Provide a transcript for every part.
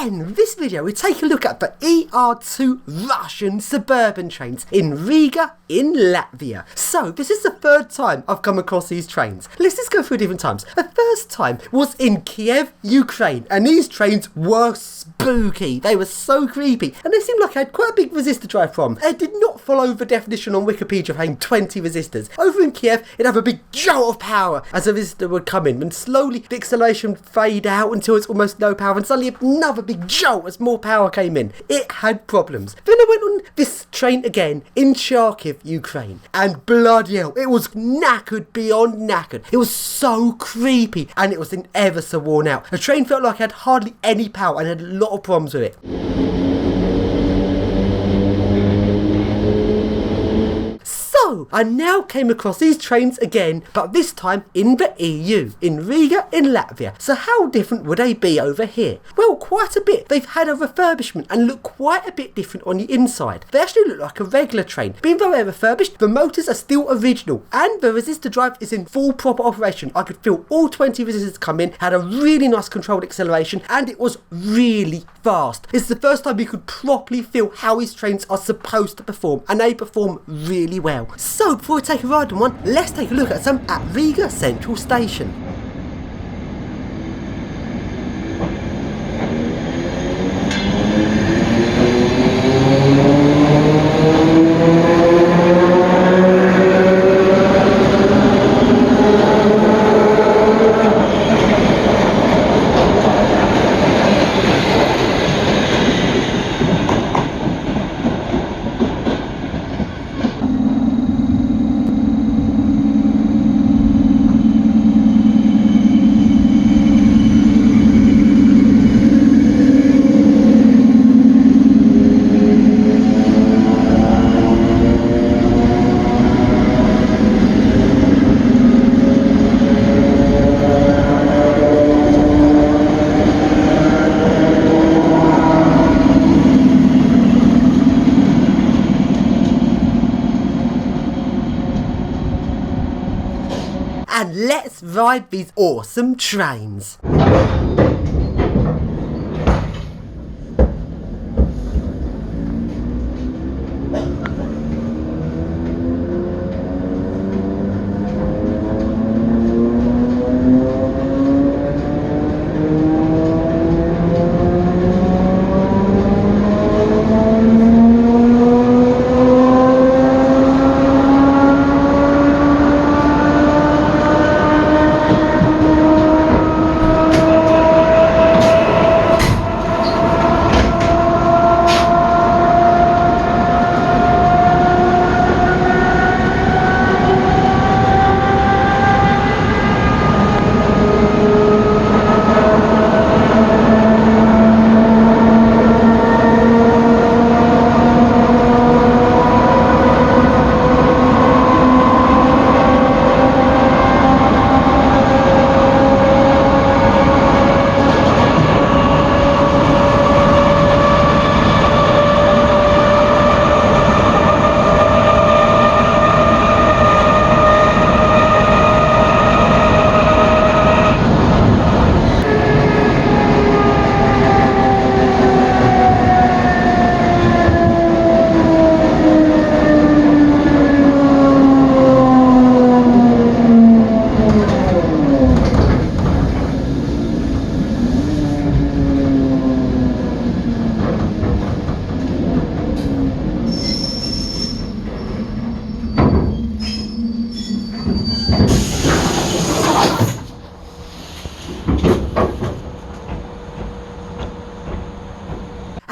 In this video we take a look at the ER2 Russian suburban trains in Riga in Latvia. So this is the third time I've come across these trains. Let's just go through different times. The first time was in Kiev, Ukraine, and these trains were spooky. They were so creepy and they seemed like I had quite a big resistor drive from. It did not follow the definition on Wikipedia of having 20 resistors. Over in Kiev it'd have a big jolt of power as a resistor would come in, and slowly the acceleration would fade out until it's almost no power, and suddenly another big jolt as more power came in. It had problems. Then I went on this train again in Kharkiv, Ukraine, and bloody hell, it was knackered beyond knackered. It was so creepy and it was ever so worn out. The train felt like it had hardly any power and had a lot of problems with it. So, I now came across these trains again, but this time in the EU, in Riga in Latvia. So how different would they be over here? Well, quite a bit. They've had a refurbishment and look quite a bit different on the inside. They actually look like a regular train. Being very refurbished, the motors are still original and the resistor drive is in full proper operation. I could feel all 20 resistors come in, had a really nice controlled acceleration, and it was really fast. It's the first time you could properly feel how these trains are supposed to perform, and they perform really well. So before we take a ride on one, let's take a look at some at Riga Central Station. And let's ride these awesome trains.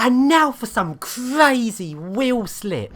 And now for some crazy wheel slip.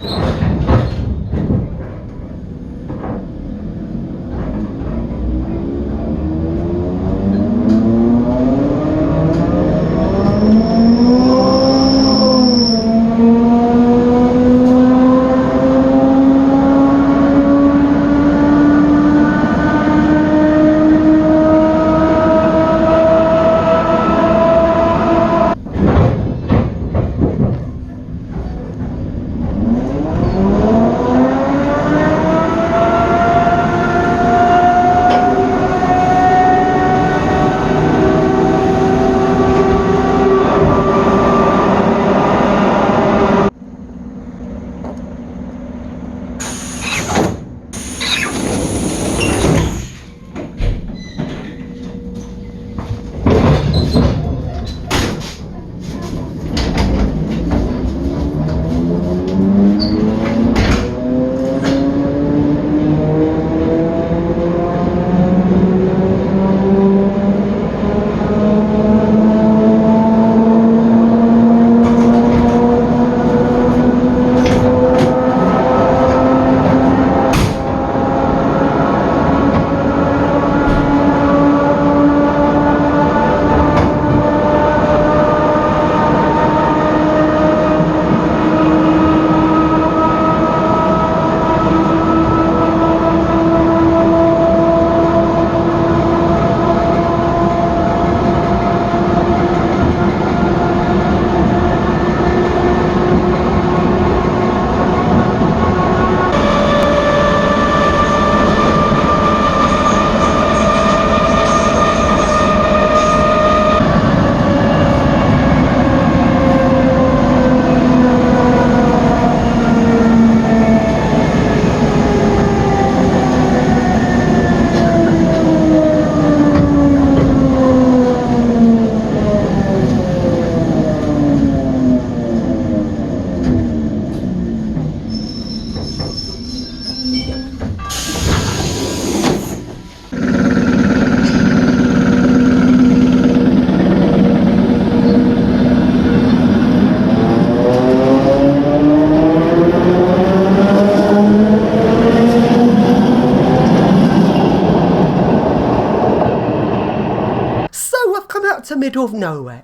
come out to middle of nowhere.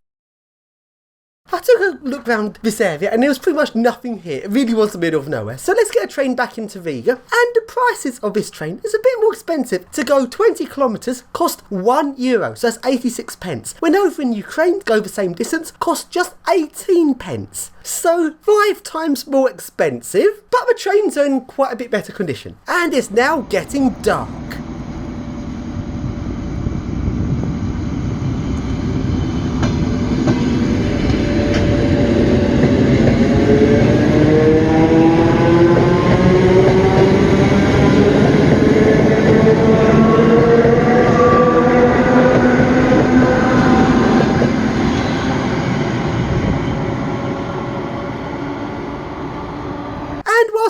I took a look round this area and there was pretty much nothing here. It really was the middle of nowhere. So let's get a train back into Riga. And the prices of this train is a bit more expensive. To go 20 kilometres cost €1, so that's 86 pence. When over in Ukraine, to go the same distance, cost just 18 pence. So 5 times more expensive, but the trains are in quite a bit better condition. And it's now getting dark.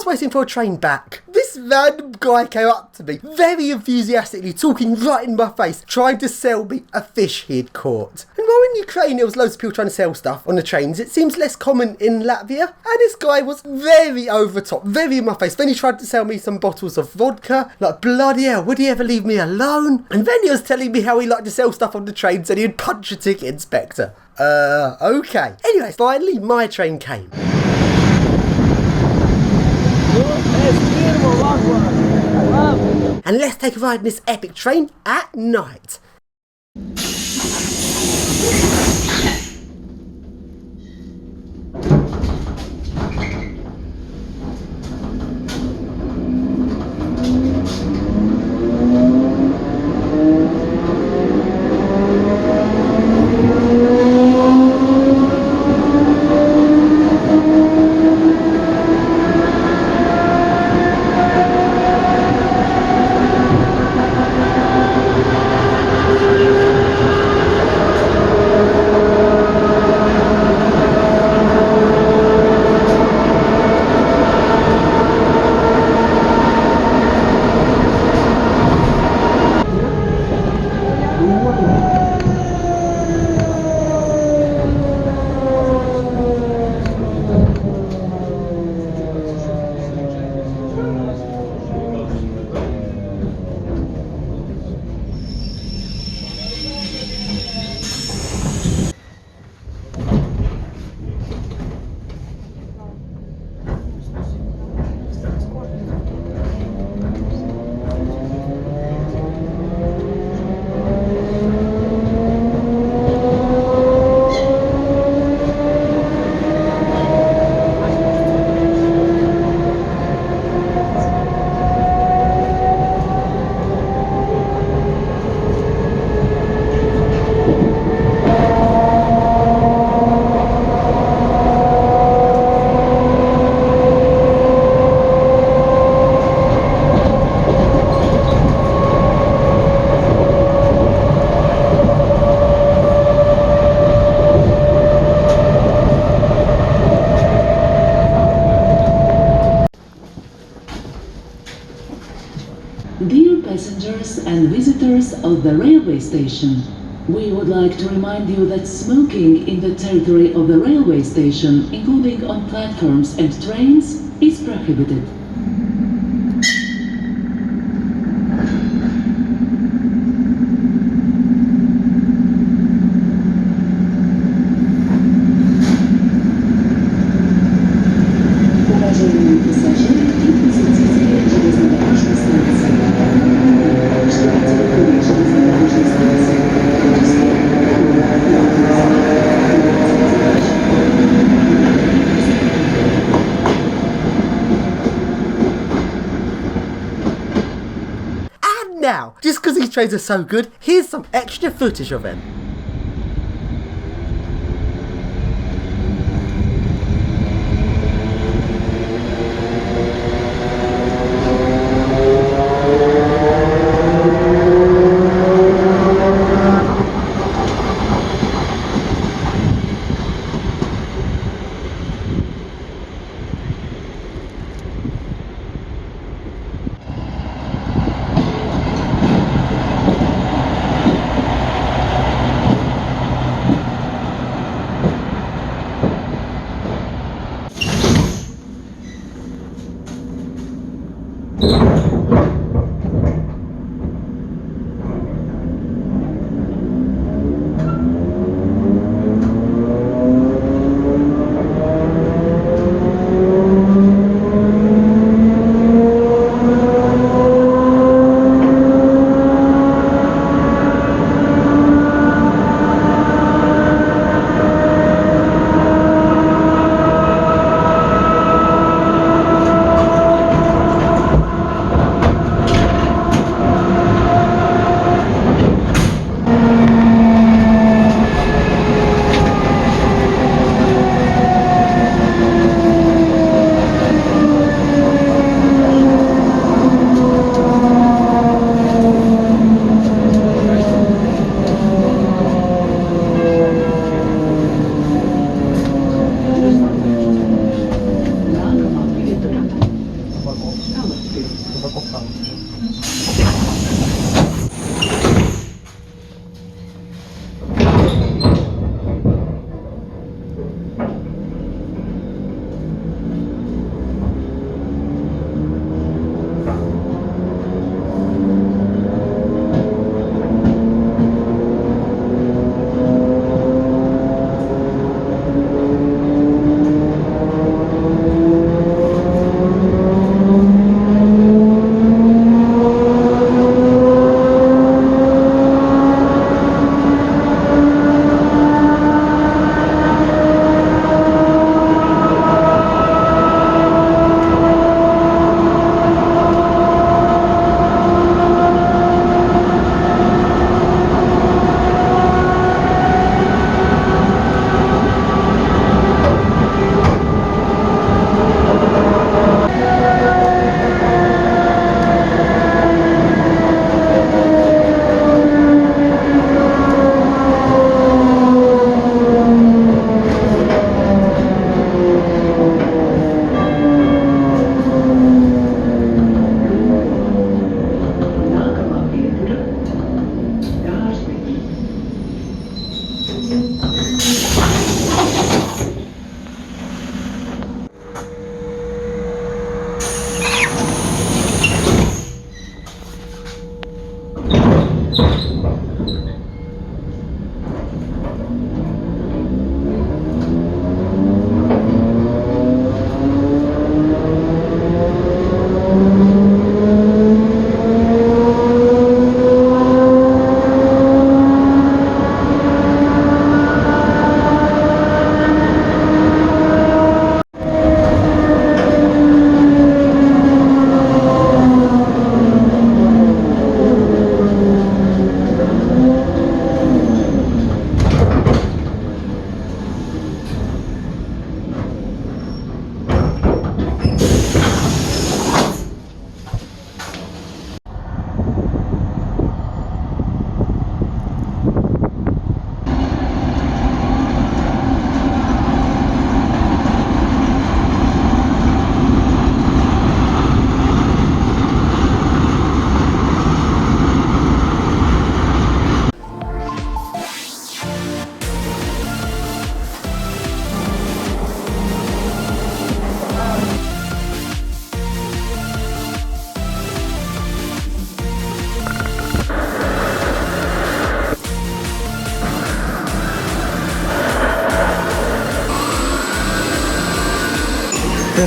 Waiting for a train back, this random guy came up to me, very enthusiastically, talking right in my face, trying to sell me a fish he'd caught. And while in Ukraine there was loads of people trying to sell stuff on the trains, it seems less common in Latvia. And this guy was very over the top, very in my face. Then he tried to sell me some bottles of vodka, like bloody hell, would he ever leave me alone? And then he was telling me how he liked to sell stuff on the trains and he'd punch a ticket inspector. Okay. Anyway, finally my train came. And let's take a ride in this epic train at night. Dear passengers and visitors of the railway station, we would like to remind you that smoking in the territory of the railway station, including on platforms and trains, is prohibited. Now, just because these trains are so good, here's some extra footage of them.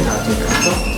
くなっていくと